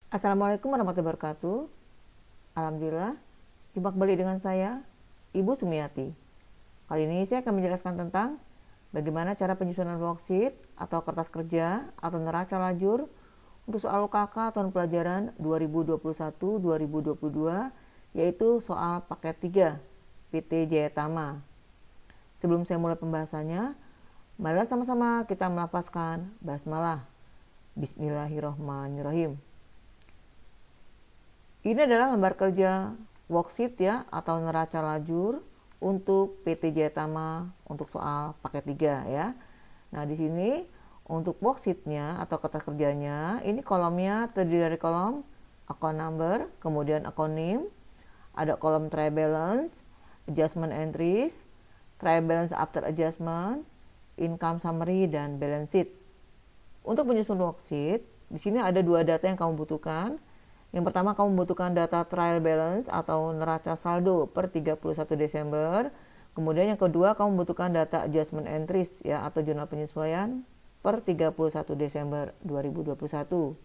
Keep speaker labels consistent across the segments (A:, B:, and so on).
A: Assalamualaikum warahmatullahi wabarakatuh. Alhamdulillah, jumpa kembali dengan saya, Ibu Sumiati. Kali ini saya akan menjelaskan tentang bagaimana cara penyusunan worksheet atau kertas kerja atau neraca lajur untuk soal UKK tahun pelajaran 2021-2022, yaitu soal paket 3 PT Jaya Tama. Sebelum saya mulai pembahasannya, marilah sama-sama kita melafazkan basmalah. Bismillahirrahmanirrahim. Ini adalah lembar kerja worksheet ya atau neraca lajur untuk PT Jaya Tama untuk soal paket 3 ya. Nah, di sini untuk worksheetnya atau kertas kerjanya, ini kolomnya terdiri dari kolom account number, kemudian account name, ada kolom trial balance, adjustment entries, trial balance after adjustment, income summary, dan balance sheet. Untuk menyusun worksheet, di sini ada dua data yang kamu butuhkan. Yang pertama, kamu membutuhkan data trial balance atau neraca saldo per 31 Desember. Kemudian yang kedua, kamu membutuhkan data adjustment entries ya atau jurnal penyesuaian per 31 Desember 2021.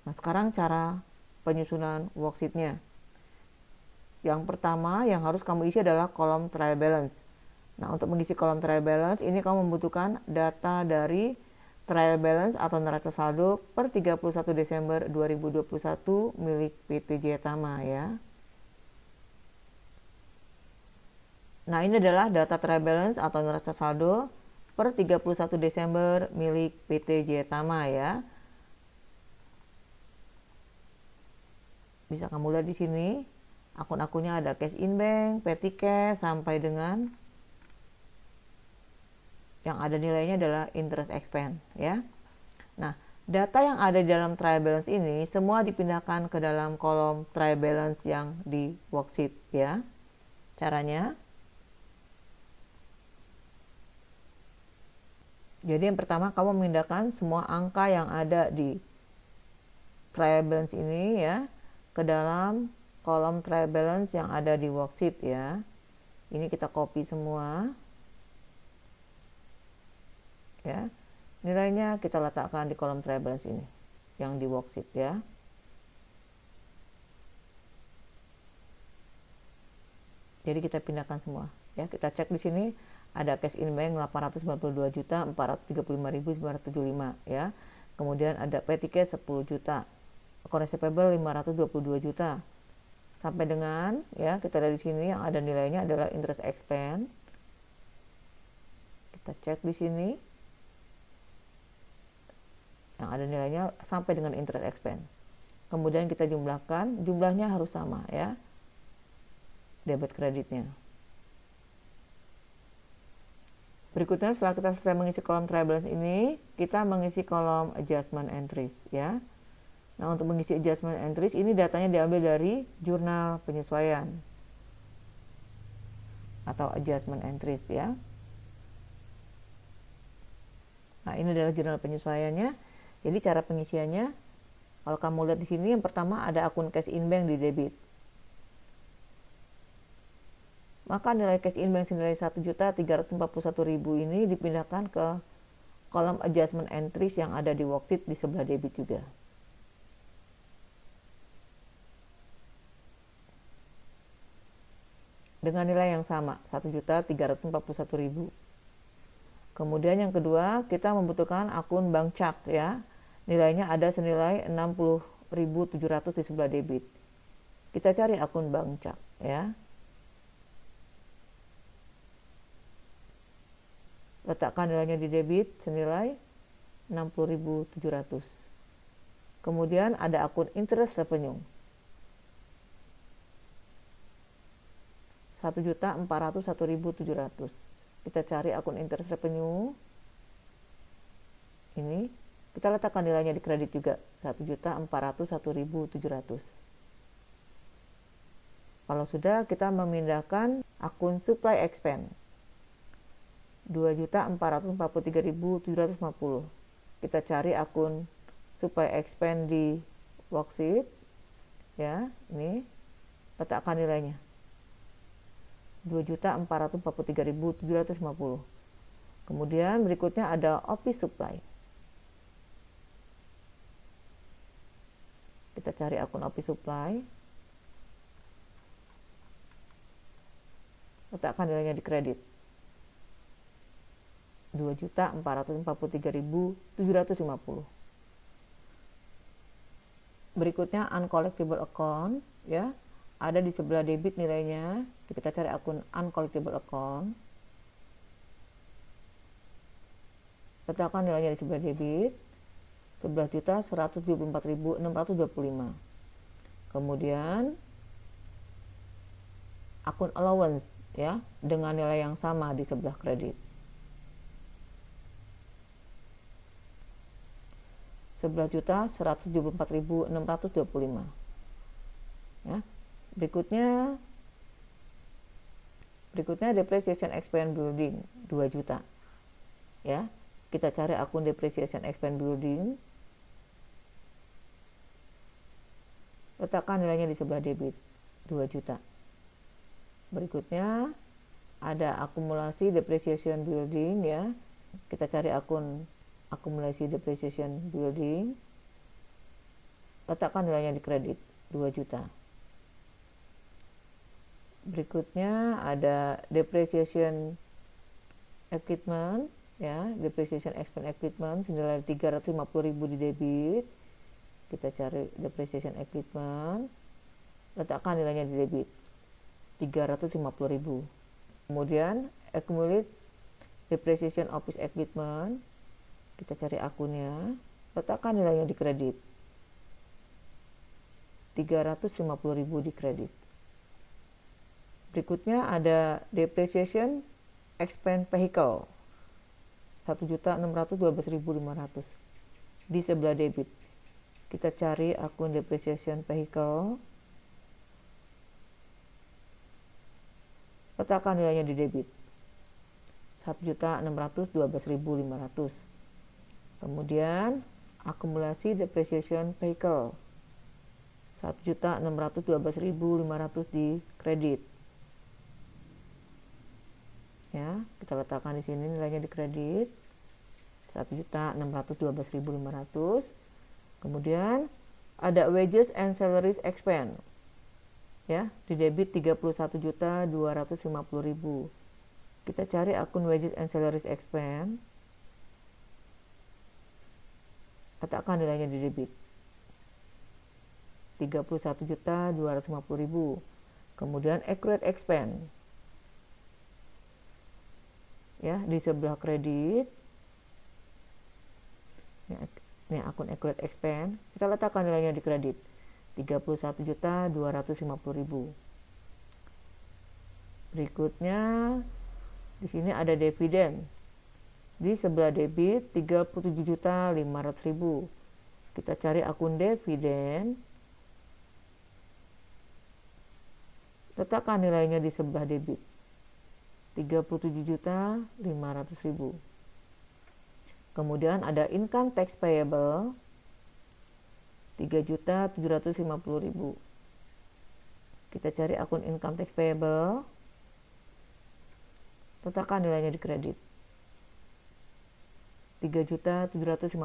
A: Nah, sekarang cara penyusunan worksheetnya. Yang pertama yang harus kamu isi adalah kolom trial balance. Nah, untuk mengisi kolom trial balance ini kamu membutuhkan data dari trial balance atau neraca saldo per 31 Desember 2021 milik PT Jaya Tama ya. Nah, ini adalah data trial balance atau neraca saldo per 31 Desember milik PT Jaya Tama ya. Bisa kamu lihat di sini, akun-akunnya ada cash in bank, petty cash sampai dengan yang ada nilainya adalah interest expense ya. Nah, data yang ada di dalam trial balance ini semua dipindahkan ke dalam kolom trial balance yang di worksheet ya. Caranya, jadi yang pertama kamu memindahkan semua angka yang ada di trial balance ini ya ke dalam kolom trial balance yang ada di worksheet ya. Ini kita copy semua ya. Nilainya kita letakkan di kolom trial balance ini yang di worksheet ya. Jadi kita pindahkan semua ya. Kita cek di sini ada cash in bank 892.435.975 ya. Kemudian ada petty cash 10 juta. Account receivable 522 juta. Sampai dengan ya, kita lihat di sini yang ada nilainya adalah interest expense. Kita cek di sini yang ada nilainya sampai dengan interest expense. Kemudian kita jumlahkan, jumlahnya harus sama ya, debit kreditnya. Berikutnya setelah kita selesai mengisi kolom trial balance ini, kita mengisi kolom adjustment entries ya. Nah, untuk mengisi adjustment entries ini datanya diambil dari jurnal penyesuaian atau adjustment entries ya. Nah, ini adalah jurnal penyesuaiannya. Jadi cara pengisiannya, kalau kamu lihat di sini yang pertama ada akun cash in bank di debit. Maka nilai cash in bank senilai 1.341.000 ini dipindahkan ke kolom adjustment entries yang ada di worksheet di sebelah debit juga. Dengan nilai yang sama, 1.341.000. Kemudian yang kedua, kita membutuhkan akun bank cak ya. Nilainya ada senilai 60.700 di sebelah debit. Kita cari akun bank cak ya. Letakkan nilainya di debit senilai 60.700. Kemudian ada akun interest revenue. 1.401.700. Kita cari akun interest revenue. Ini kita letakkan nilainya di kredit juga, 1.401.700. Kalau sudah, kita memindahkan akun supply expense 2.443.750. Kita cari akun supply expense di worksheet ya, ini letakkan nilainya 2.443.750. Kemudian berikutnya ada office supply. Kita cari akun office supply. Letakkan nilainya di kredit. 2.443.750. Berikutnya uncollectible account, ya. Ada di sebelah debit nilainya. Kita cari akun uncollectible account. Letakkan nilainya di sebelah debit. 11.174.625. Kemudian akun allowance, ya, dengan nilai yang sama di sebelah kredit. 11.174.625. Ya. Berikutnya depreciation expense building 2 juta. Ya. Kita cari akun depreciation expense building. Letakkan nilainya di sebelah debit 2 juta. Berikutnya ada akumulasi depreciation building, ya. Kita cari akun akumulasi depreciation building. Letakkan nilainya di kredit 2 juta. Berikutnya ada depreciation equipment, ya, depreciation expense equipment senilai 350.000 di debit. Kita cari depreciation equipment, letakkan nilainya di debit 350.000. Kemudian accumulate depreciation office equipment, kita cari akunnya, letakkan nilainya di kredit 350.000 di kredit. Berikutnya ada depreciation expense vehicle 1.612.500 di sebelah debit. Kita cari akun depreciation vehicle, letakkan nilainya di debit 1.612.500. Kemudian akumulasi depreciation vehicle 1.612.500 di kredit. Ya, kita letakkan di sini nilainya di kredit 1.612.500. Kemudian ada wages and salaries expense, ya, di debit 31.250.000. Kita cari akun wages and salaries expense, letakkan nilainya di debit 31.250.000. Kemudian accrued expense, ya, di sebelah kredit. Ini akun accrued expense, kita letakkan nilainya di kredit 31.250.000. Berikutnya di sini ada dividen di sebelah debit 37.500.000. Kita cari akun dividen, letakkan nilainya di sebelah debit 37.500.000. Kemudian ada income tax payable 3.750.000. Kita cari akun income tax payable, letakkan nilainya di kredit 3.750.000.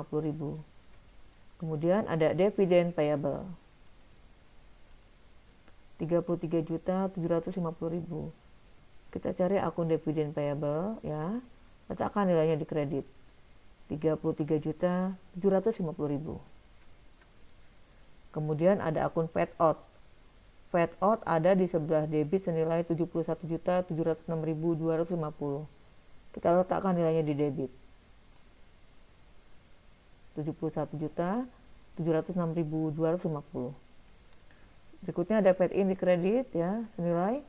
A: Kemudian ada dividen payable 33.750.000. Kita cari akun dividen payable, ya, letakkan nilainya di kredit 33.750.000. Kemudian ada akun paid out. Paid out ada di sebelah debit senilai 71.706.250. Kita letakkan nilainya di debit 71.706.250. Berikutnya ada paid in di kredit, ya, senilai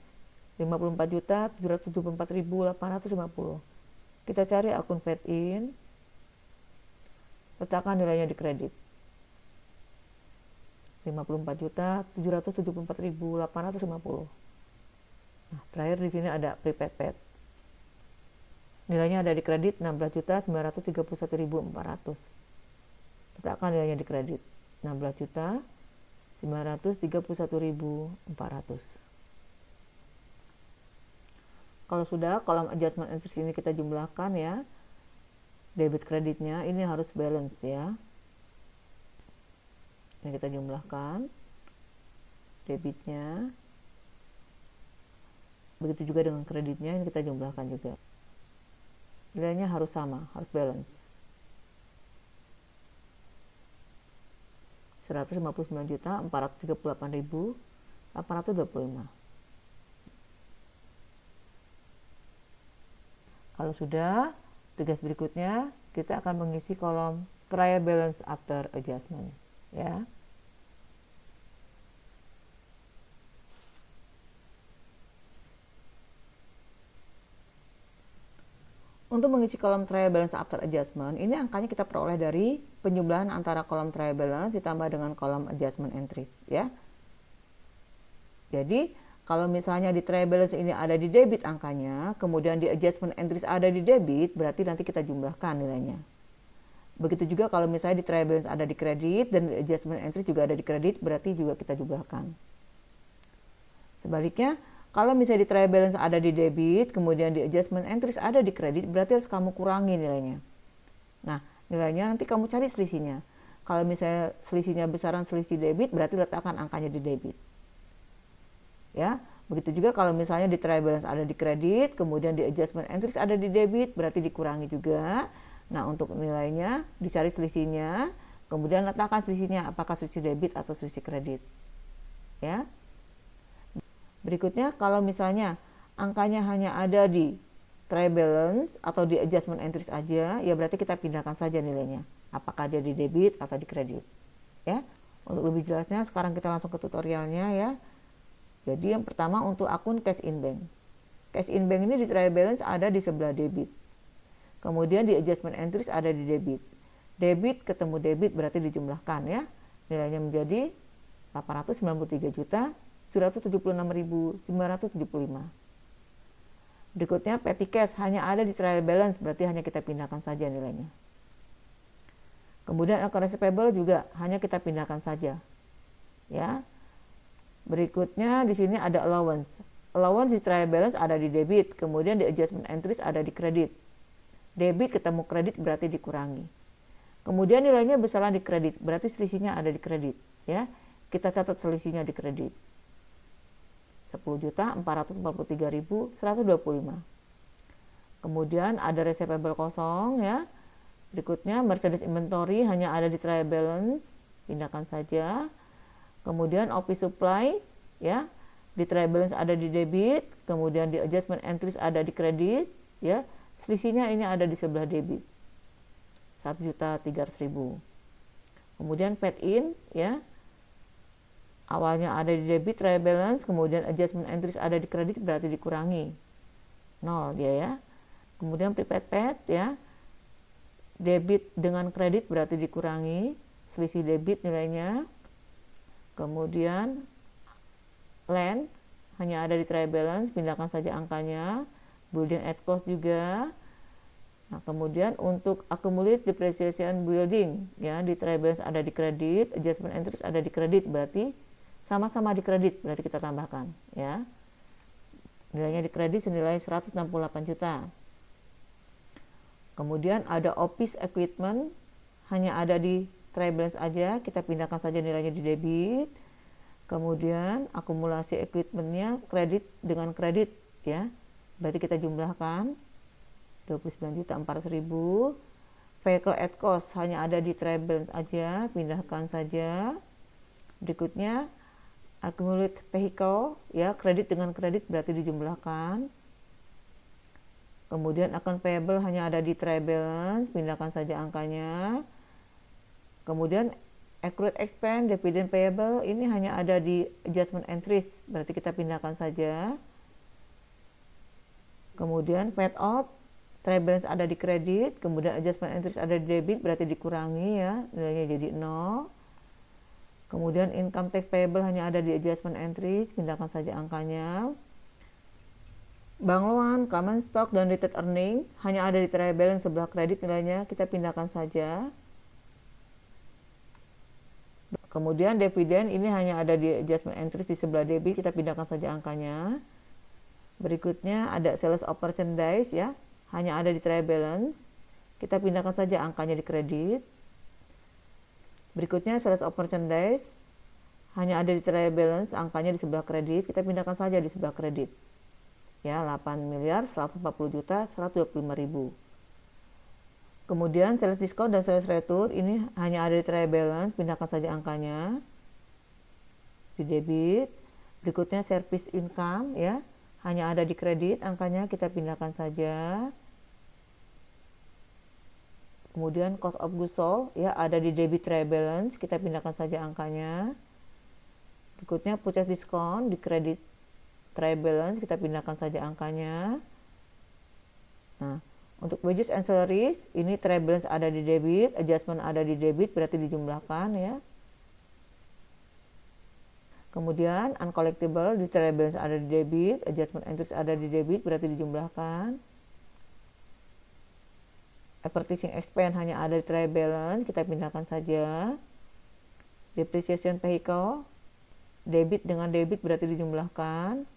A: 54.774.850. Kita cari akun paid in, letakkan nilainya di kredit 54.774.850. Nah, terakhir di sini ada prepaid paid. Nilainya ada di kredit 16.931.400. Letakkan nilainya di kredit 16.931.400. Kalau sudah, kolom adjustment entries ini kita jumlahkan, ya. Debit kreditnya ini harus balance, ya. Ini kita jumlahkan debitnya. Begitu juga dengan kreditnya, ini kita jumlahkan juga. Nilainya harus sama, harus balance. 159.438.825. Kalau sudah, tugas berikutnya kita akan mengisi kolom trial balance after adjustment, ya. Untuk mengisi kolom trial balance after adjustment, ini angkanya kita peroleh dari penjumlahan antara kolom trial balance ditambah dengan kolom adjustment entries, ya. Jadi, kalau misalnya di trial balance ini ada di debit angkanya, kemudian di adjustment entries ada di debit, berarti nanti kita jumlahkan nilainya. Begitu juga kalau misalnya di trial balance ada di kredit dan di adjustment entries juga ada di kredit, berarti juga kita jumlahkan. Sebaliknya, kalau misalnya di trial balance ada di debit, kemudian di adjustment entries ada di kredit, berarti harus kamu kurangi nilainya. Nah, nilainya nanti kamu cari selisihnya. Kalau misalnya selisihnya besaran selisih debit, berarti letakkan angkanya di debit. Ya, begitu juga kalau misalnya di trial balance ada di kredit, kemudian di adjustment entries ada di debit, berarti dikurangi juga. Nah, untuk nilainya dicari selisihnya, kemudian letakkan selisihnya apakah selisih debit atau selisih kredit. Ya. Berikutnya, kalau misalnya angkanya hanya ada di trial balance atau di adjustment entries aja, ya berarti kita pindahkan saja nilainya. Apakah dia di debit atau di kredit. Ya. Untuk lebih jelasnya, sekarang kita langsung ke tutorialnya, ya. Jadi yang pertama untuk akun cash in bank. Cash in bank ini di trial balance ada di sebelah debit. Kemudian di adjustment entries ada di debit. Debit ketemu debit berarti dijumlahkan, ya. Nilainya menjadi 893.776.975. Berikutnya petty cash hanya ada di trial balance, berarti hanya kita pindahkan saja nilainya. Kemudian account receivable juga hanya kita pindahkan saja. Ya. Berikutnya di sini ada allowance. Allowance di trial balance ada di debit, kemudian di adjustment entries ada di kredit. Debit ketemu kredit berarti dikurangi. Kemudian nilainya besaran di kredit, berarti selisihnya ada di kredit, ya. Kita catat selisihnya di kredit. 10.443.125. Kemudian ada receivable kosong, ya. Berikutnya merchandise inventory hanya ada di trial balance, pindahkan saja. Kemudian office supplies, ya, di trial balance ada di debit, kemudian di adjustment entries ada di kredit, ya. Selisihnya ini ada di sebelah debit. 1.300.000. Kemudian paid in, ya. Awalnya ada di debit trial balance, kemudian adjustment entries ada di kredit, berarti dikurangi. 0 dia, ya. Kemudian prepaid paid, ya. Debit dengan kredit berarti dikurangi, selisih debit nilainya. Kemudian land hanya ada di trial balance, pindahkan saja angkanya. Building at cost juga. Nah, kemudian untuk accumulate depreciation building, ya, di trial balance ada di kredit, adjustment entries ada di kredit, berarti sama-sama di kredit, berarti kita tambahkan, ya. Nilainya di kredit senilai 168 juta. Kemudian ada office equipment hanya ada di trial balance aja, kita pindahkan saja nilainya di debit. Kemudian akumulasi equipmentnya kredit dengan kredit, ya, berarti kita jumlahkan 29.400.000. Vehicle at cost hanya ada di trial balance aja, pindahkan saja. Berikutnya accumulate vehicle, ya, kredit dengan kredit berarti dijumlahkan. Kemudian account payable hanya ada di trial balance, pindahkan saja angkanya. Kemudian accrued expense, dividend payable ini hanya ada di adjustment entries, berarti kita pindahkan saja. Kemudian paid out, trial balance ada di kredit, kemudian adjustment entries ada di debit, berarti dikurangi, ya, nilainya jadi 0. Kemudian income tax payable hanya ada di adjustment entries, pindahkan saja angkanya. Bank loan, common stock, dan retained earning hanya ada di trial balance sebelah kredit, nilainya kita pindahkan saja. Kemudian dividen ini hanya ada di adjustment entries di sebelah debit, kita pindahkan saja angkanya. Berikutnya ada sales of merchandise, ya, hanya ada di trial balance, kita pindahkan saja angkanya di kredit. Berikutnya sales of merchandise hanya ada di trial balance, angkanya di sebelah kredit, kita pindahkan saja di sebelah kredit. Ya, 8.140.125.000. Kemudian sales discount dan sales return ini hanya ada di trial balance, pindahkan saja angkanya di debit. Berikutnya service income ya, hanya ada di kredit, angkanya kita pindahkan saja. Kemudian cost of goods sold ya, ada di debit trial balance, kita pindahkan saja angkanya. Berikutnya purchase discount di kredit trial balance, kita pindahkan saja angkanya. Nah, untuk wages and salaries ini trial balance ada di debit, adjustment ada di debit, berarti dijumlahkan ya. Kemudian uncollectible di trial balance ada di debit, adjustment interest ada di debit, berarti dijumlahkan. Advertising expense hanya ada di trial balance, kita pindahkan saja. Depreciation vehicle debit dengan debit berarti dijumlahkan.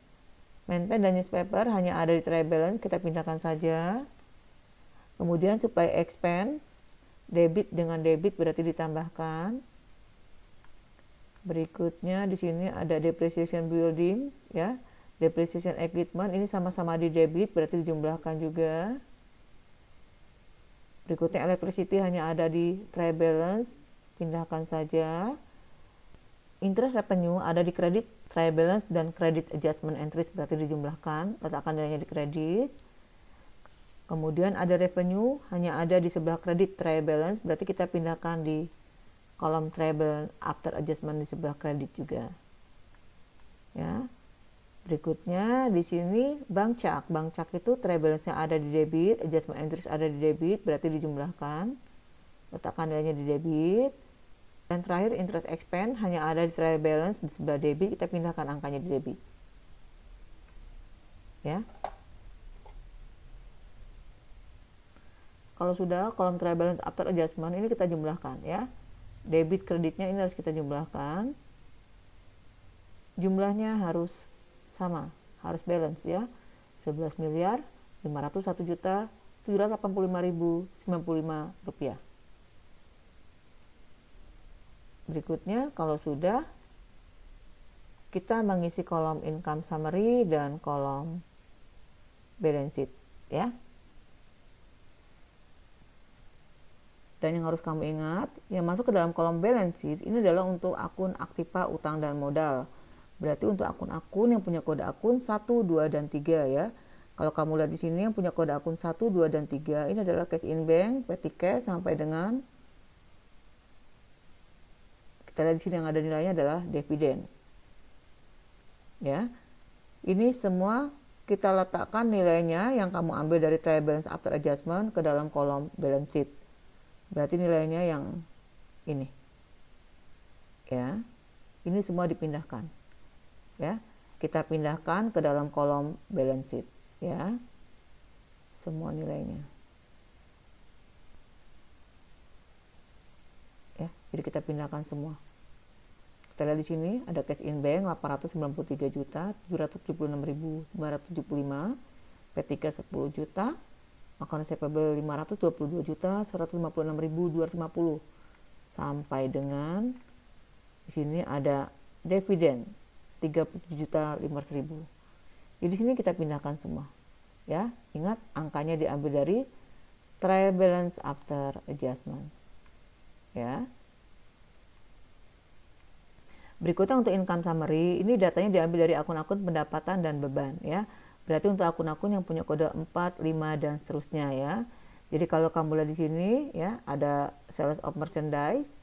A: Maintain dan newspaper hanya ada di trial balance, kita pindahkan saja. Kemudian supply expense debit dengan debit berarti ditambahkan. Berikutnya di sini ada depreciation building ya. Depreciation equipment ini sama-sama di debit berarti dijumlahkan juga. Berikutnya electricity hanya ada di trial balance, pindahkan saja. Interest revenue ada di kredit trial balance dan kredit adjustment entries berarti dijumlahkan, letakkan nilainya di kredit. Kemudian ada revenue hanya ada di sebelah kredit trial balance, berarti kita pindahkan di kolom trial balance after adjustment di sebelah kredit juga. Ya. Berikutnya di sini bank cak. Bank cak itu trial balance-nya ada di debit, adjustment entries ada di debit, berarti dijumlahkan. Letakkan nilainya di debit. Dan terakhir interest expense hanya ada di trial balance di sebelah debit, kita pindahkan angkanya di debit. Ya. Kalau sudah kolom trial balance after adjustment ini kita jumlahkan ya. Debit kreditnya ini harus kita jumlahkan. Jumlahnya harus sama, harus balance ya. 11.501.785.095 rupiah. Berikutnya kalau sudah, kita mengisi kolom income summary dan kolom balance sheet ya. Dan yang harus kamu ingat, yang masuk ke dalam kolom balance sheet ini adalah untuk akun aktiva utang dan modal. Berarti untuk akun-akun yang punya kode akun 1, 2, dan 3 ya. Kalau kamu lihat di sini yang punya kode akun 1, 2, dan 3 ini adalah cash in bank, petty cash sampai dengan kita lihat di sini yang ada nilainya adalah dividen. Ya. Ini semua kita letakkan nilainya yang kamu ambil dari trial balance after adjustment ke dalam kolom balance sheet. Berarti nilainya yang ini. Ya. Ini semua dipindahkan. Ya, kita pindahkan ke dalam kolom balance sheet ya, semua nilainya ya. Jadi kita pindahkan semua. Kita lihat di sini ada cash in bank 893.776.975, P3 10 juta, account receivable 522.156.250 sampai dengan di sini ada dividen 37.500.000. Jadi di sini kita pindahkan semua. Ya, ingat angkanya diambil dari trial balance after adjustment. Ya. Berikutnya untuk income summary, ini datanya diambil dari akun-akun pendapatan dan beban ya. Berarti untuk akun-akun yang punya kode 4, 5 dan seterusnya ya. Jadi kalau kamu lihat di sini ya, ada sales of merchandise,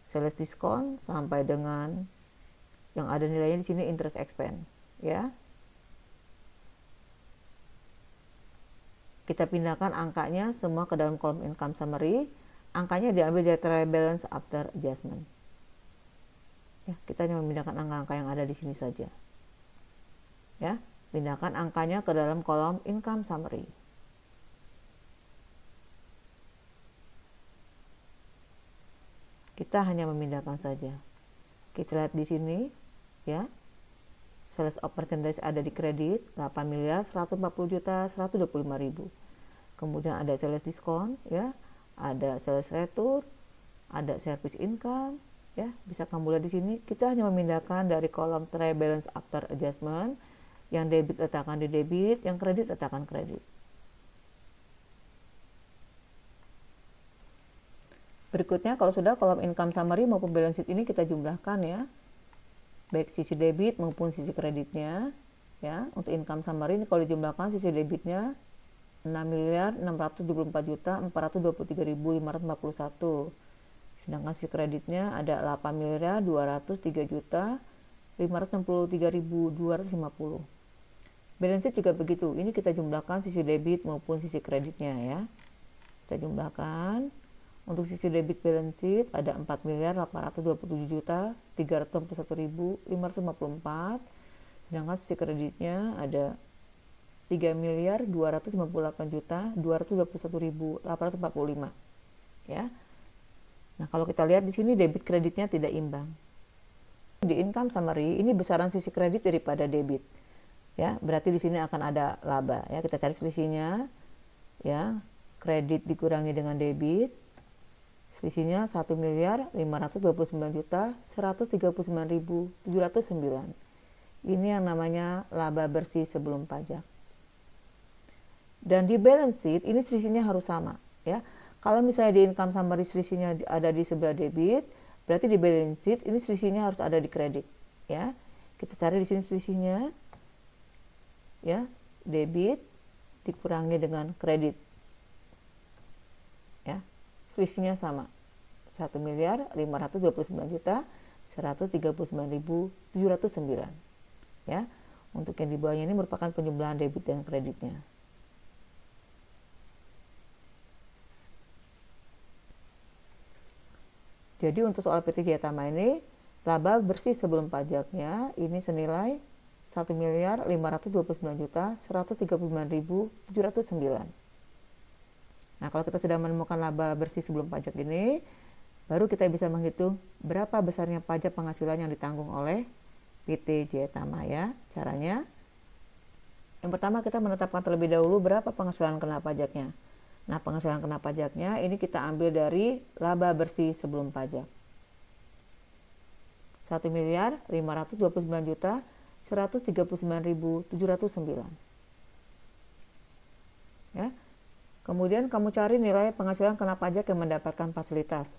A: sales discount sampai dengan yang ada nilainya di sini interest expense ya. Kita pindahkan angkanya semua ke dalam kolom income summary. Angkanya diambil dari trial balance after adjustment. Ya, kita hanya memindahkan angka-angka yang ada di sini saja. Ya, pindahkan angkanya ke dalam kolom income summary. Kita hanya memindahkan saja. Kita lihat di sini ya, sales of merchandise ada di kredit 8.140.125.000. Kemudian ada sales diskon ya, ada sales return, ada service income, ya bisa kamu lihat di sini. Kita hanya memindahkan dari kolom trial balance after adjustment, yang debit letakkan di debit, yang kredit letakkan kredit. Berikutnya, kalau sudah kolom income summary maupun balance sheet ini kita jumlahkan ya, baik sisi debit maupun sisi kreditnya. Ya, untuk income summary ini kalau dijumlahkan sisi debitnya 6.674.423.541, sedangkan sisi kreditnya ada 8.203.563.250. Balance sheet juga begitu, ini kita jumlahkan sisi debit maupun sisi kreditnya ya. Kita jumlahkan. Untuk sisi debit balance sheet ada 4.827.361.554, sedangkan sisi kreditnya ada 3.298.221.845 ya. Nah, kalau kita lihat di sini debit kreditnya tidak imbang. Di income summary ini besaran sisi kredit daripada debit. Ya, berarti di sini akan ada laba ya. Kita cari selisihnya ya. Kredit dikurangi dengan debit. Selisihnya 1.529.139.709. Ini yang namanya laba bersih sebelum pajak. Dan di balance sheet ini selisihnya harus sama ya. Kalau misalnya di income summary selisihnya ada di sebelah debit, berarti di balance sheet ini selisihnya harus ada di kredit ya. Kita cari di sini selisihnya ya, debit dikurangi dengan kredit ya. Selisihnya sama, 1.529.139.709 ya. Untuk yang di bawahnya ini merupakan penjumlahan debit dan kreditnya. Jadi untuk soal PT Jaya Tama ini, laba bersih sebelum pajaknya ini senilai 1.529.139.709. Nah, kalau kita sudah menemukan laba bersih sebelum pajak ini, baru kita bisa menghitung berapa besarnya pajak penghasilan yang ditanggung oleh PT Jaya Tama ya. Caranya, yang pertama kita menetapkan terlebih dahulu berapa penghasilan kena pajaknya. Nah, penghasilan kena pajaknya ini kita ambil dari laba bersih sebelum pajak. 1.529.139.709. Ya. Kemudian kamu cari nilai penghasilan kena pajak yang mendapatkan fasilitas.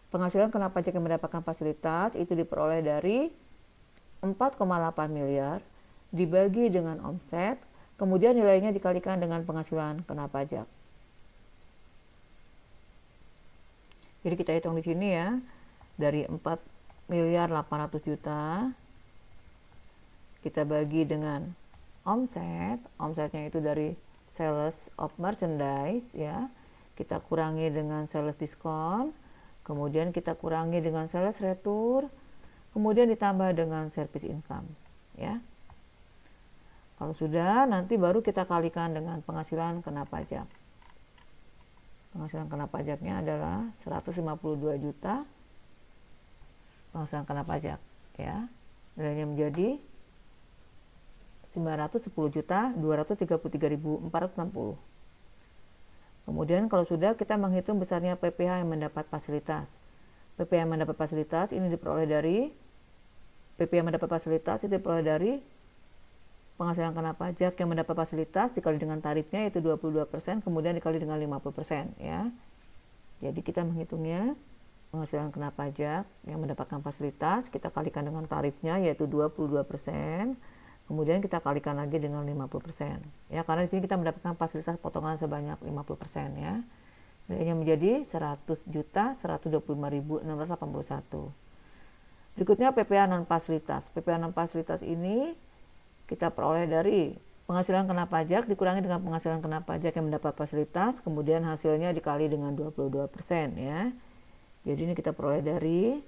A: Penghasilan kena pajak yang mendapatkan fasilitas itu diperoleh dari 4,8 miliar dibagi dengan omset, kemudian nilainya dikalikan dengan penghasilan kena pajak. Jadi kita hitung di sini ya, dari 4.800.000.000 kita bagi dengan omset, omsetnya itu dari sales of merchandise ya, kita kurangi dengan sales diskon, kemudian kita kurangi dengan sales retur, kemudian ditambah dengan service income ya. Kalau sudah, nanti baru kita kalikan dengan penghasilan kena pajak. Penghasilan kena pajaknya adalah 152 juta penghasilan kena pajak ya. Nilainya menjadi 910.233.460. Kemudian kalau sudah, kita menghitung besarnya PPh yang mendapat fasilitas. PPh yang mendapat fasilitas ini diperoleh dari penghasilan kena pajak yang mendapat fasilitas dikali dengan tarifnya yaitu 22%, kemudian dikali dengan 50% ya. Jadi kita menghitungnya penghasilan kena pajak yang mendapatkan fasilitas kita kalikan dengan tarifnya yaitu 22%, kemudian kita kalikan lagi dengan 50% ya, karena di sini kita mendapatkan fasilitas potongan sebanyak 50% ya. Nilainya menjadi 100.125.681. Berikutnya PPh non fasilitas. PPh non fasilitas ini kita peroleh dari penghasilan kena pajak dikurangi dengan penghasilan kena pajak yang mendapat fasilitas, kemudian hasilnya dikali dengan 22% ya. Jadi ini kita peroleh dari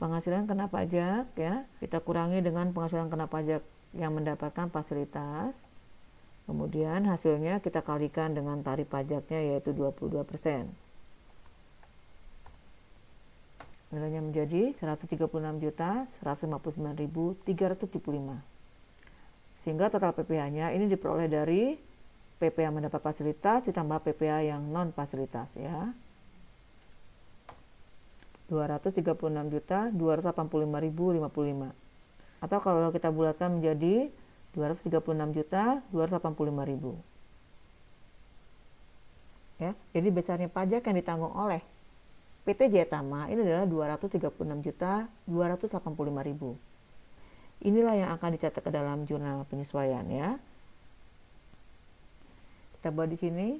A: penghasilan kena pajak ya, kita kurangi dengan penghasilan kena pajak yang mendapatkan fasilitas, kemudian hasilnya kita kalikan dengan tarif pajaknya yaitu 22%. Nilainya menjadi 136.159.375. Sehingga total PPh-nya ini diperoleh dari PPh yang mendapat fasilitas ditambah PPh yang non fasilitas ya. 236.285.055. Atau kalau kita bulatkan menjadi 236.285.000. Ya, jadi besarnya pajak yang ditanggung oleh PT Jaya Tama ini adalah 236.285.000. Inilah yang akan dicatat ke dalam jurnal penyesuaian ya. Kita buat di sini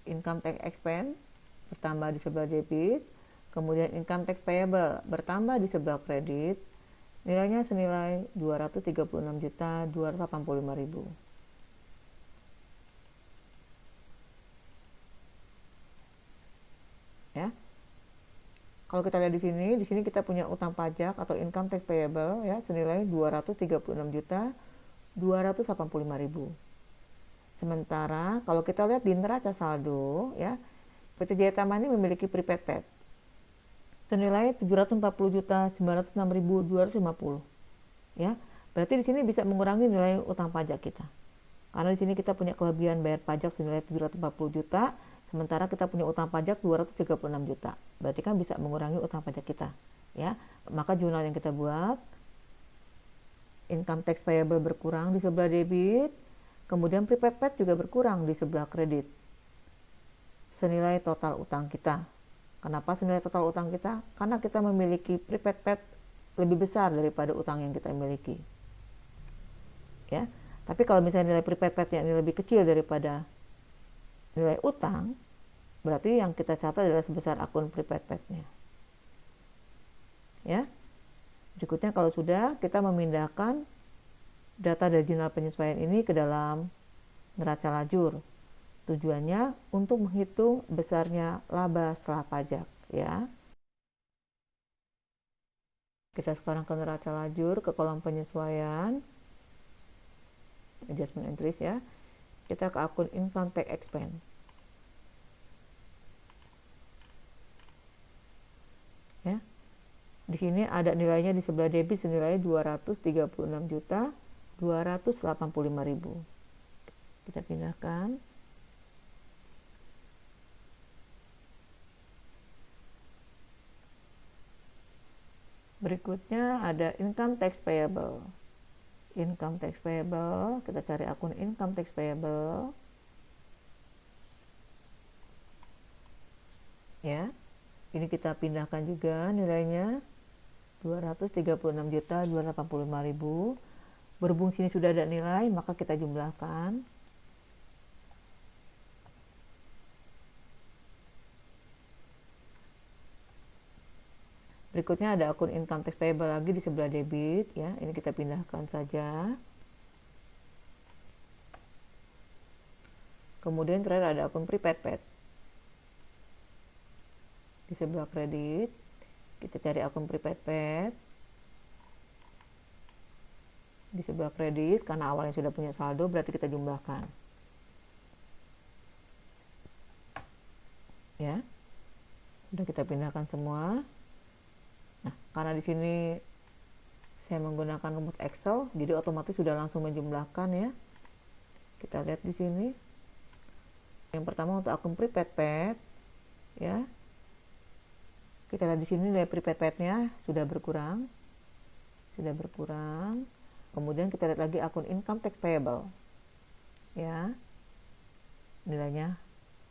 A: income tax expense bertambah di sebelah debit, kemudian income tax payable bertambah di sebelah kredit, nilainya senilai 236.285.000. Ya. Kalau kita lihat di sini kita punya utang pajak atau income tax payable ya senilai 236.285.000. Sementara kalau kita lihat di neraca saldo ya, PT Jaya Tama ini memiliki prepaid pet senilai 740.906.250. Ya. Berarti di sini bisa mengurangi nilai utang pajak kita. Karena di sini kita punya kelebihan bayar pajak senilai 740 juta, sementara kita punya utang pajak 236 juta. Berarti kan bisa mengurangi utang pajak kita, ya. Maka jurnal yang kita buat income tax payable berkurang di sebelah debit, kemudian prepaid pet juga berkurang di sebelah kredit. Senilai total utang kita. Kenapa senilai total utang kita? Karena kita memiliki prepaid pet lebih besar daripada utang yang kita miliki. Ya. Tapi kalau misalnya nilai prepaid petnya ini lebih kecil daripada nilai utang, berarti yang kita catat adalah sebesar akun prepaid petnya. Ya. Berikutnya kalau sudah, kita memindahkan data dari jurnal penyesuaian ini ke dalam neraca lajur. Tujuannya untuk menghitung besarnya laba setelah pajak, ya. Kita sekarang ke neraca lajur, ke kolom penyesuaian. Adjustment entries ya. Kita ke akun income tax expense. Ya. Di sini ada nilainya di sebelah debit senilai 236.285.000. Kita pindahkan. Berikutnya ada income tax payable. Income tax payable, kita cari akun income tax payable. Ya. Ini kita pindahkan juga nilainya 236.285.000. Berhubung sini sudah ada nilai, maka kita jumlahkan. Berikutnya ada akun income tax payable lagi di sebelah debit ya. Ini kita pindahkan saja. Kemudian terakhir ada akun prepaid pet. Di sebelah kredit kita cari akun prepaid pet. Di sebelah kredit karena awalnya sudah punya saldo berarti kita jumlahkan. Ya. Sudah kita pindahkan semua. Nah, karena di sini saya menggunakan rumus Excel, jadi otomatis sudah langsung menjumlahkan ya. Kita lihat di sini. Yang pertama untuk akun prepaid pet, ya. Kita lihat di sini nilai prepaid petnya sudah berkurang, Kemudian kita lihat lagi akun income tax payable, ya. Nilainya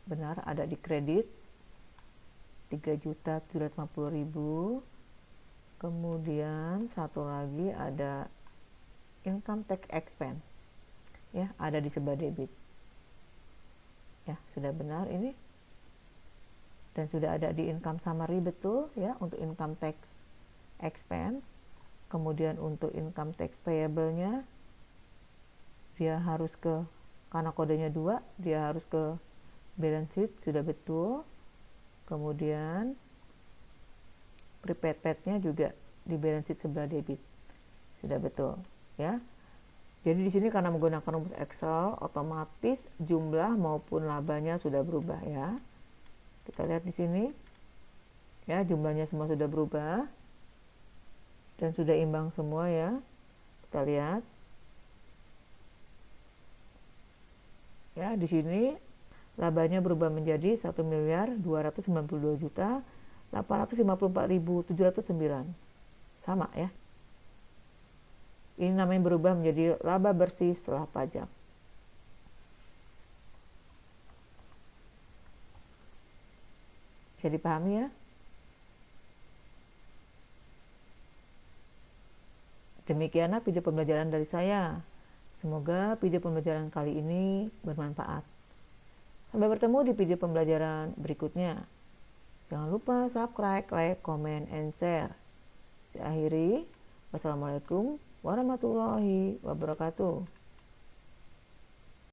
A: benar ada di kredit 3.750.000. Kemudian satu lagi ada income tax expense, ya, ada di sebelah debit. Ya, sudah benar ini. Dan sudah ada di income summary betul ya untuk income tax expense. Kemudian untuk income tax payable-nya dia harus ke, karena kodenya 2, dia harus ke balance sheet, sudah betul. Kemudian prepaid pet-nya juga di balance sheet sebelah debit. Sudah betul, ya. Jadi di sini karena menggunakan rumus Excel, otomatis jumlah maupun labanya sudah berubah ya. Kita lihat di sini. Ya, jumlahnya semua sudah berubah dan sudah imbang semua ya. Kita lihat. Ya, di sini labanya berubah menjadi 1.292.000.000 854.709. Sama ya. Ini namanya berubah menjadi laba bersih setelah pajak. Bisa dipahami ya? Demikianlah video pembelajaran dari saya. Semoga video pembelajaran kali ini bermanfaat. Sampai bertemu di video pembelajaran berikutnya. Jangan lupa subscribe, like, comment, and share. Saya akhiri. Wassalamualaikum warahmatullahi wabarakatuh.